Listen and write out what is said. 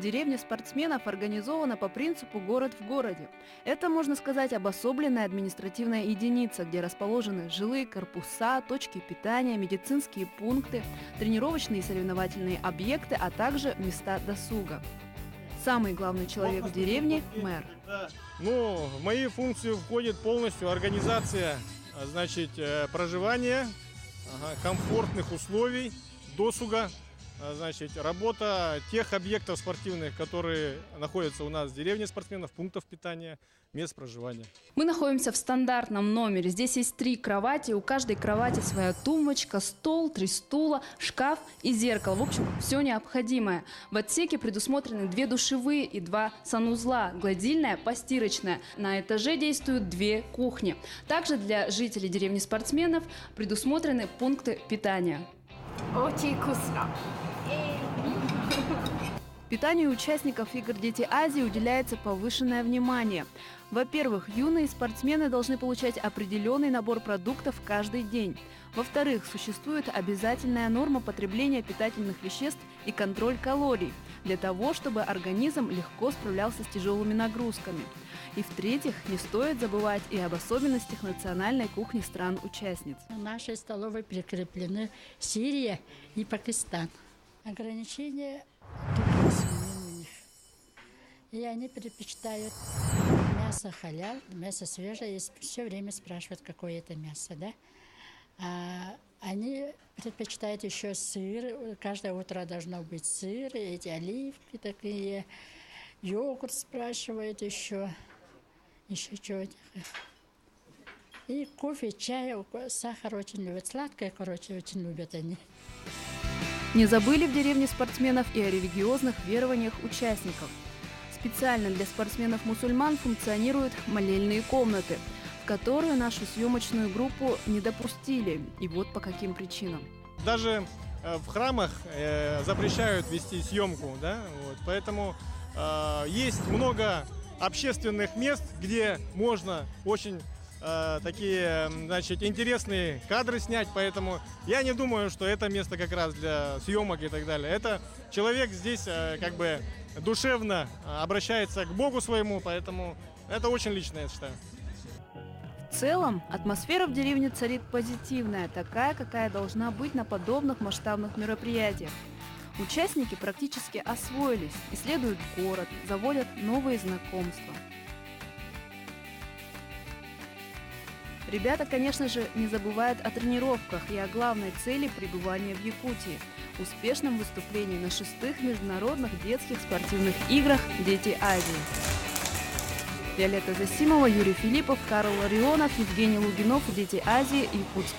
Деревня спортсменов организована по принципу «город в городе». Это, можно сказать, обособленная административная единица, где расположены жилые корпуса, точки питания, медицинские пункты, тренировочные и соревновательные объекты, а также места досуга. Самый главный человек в деревне – мэр. Ну, в мои функции входит полностью организация, значит, проживания, комфортных условий, досуга, значит, работа тех объектов спортивных, которые находятся у нас в деревне спортсменов, пунктов питания, мест проживания. Мы находимся в стандартном номере. Здесь есть 3 кровати. У каждой кровати своя тумбочка, стол, 3 стула, шкаф и зеркало. В общем, все необходимое. В отсеке предусмотрены 2 душевые и 2 санузла, гладильная, постирочная. На этаже действуют 2 кухни. Также для жителей деревни спортсменов предусмотрены пункты питания. Очень вкусно. Питанию участников игр «Дети Азии» уделяется повышенное внимание. Во-первых, юные спортсмены должны получать определенный набор продуктов каждый день. Во-вторых, существует обязательная норма потребления питательных веществ и контроль калорий для того, чтобы организм легко справлялся с тяжелыми нагрузками. И в-третьих, не стоит забывать и об особенностях национальной кухни стран-участниц. В нашей столовой прикреплены Сирия и Пакистан. Ограничения только свинины у них. И они предпочитают мясо халял, мясо свежее. И все время спрашивают, какое это мясо, да? Они предпочитают еще сыр. Каждое утро должно быть сыр, эти оливки такие. Йогурт спрашивают еще. Еще чего-то. И кофе, чай, сахар очень любят. Сладкое, короче, очень любят они. Не забыли в деревне спортсменов и о религиозных верованиях участников. Специально для спортсменов-мусульман функционируют молельные комнаты, в которую нашу съемочную группу не допустили. И вот по каким причинам. Даже в храмах запрещают вести съемку, да? Вот, поэтому есть много общественных мест, где можно очень такие, значит, интересные кадры снять, поэтому я не думаю, что это место как раз для съемок и так далее. Это человек здесь как бы душевно обращается к Богу своему, поэтому это очень личное, я считаю. В целом, атмосфера в деревне царит позитивная, такая, какая должна быть на подобных масштабных мероприятиях. Участники практически освоились, исследуют город, заводят новые знакомства. Ребята, конечно же, не забывают о тренировках и о главной цели пребывания в Якутии – успешном выступлении на 6-х международных детских спортивных играх «Дети Азии». Виолетта Засимова, Юрий Филиппов, Карл Ларионов, Евгений Лугинов, «Дети Азии», Якутск.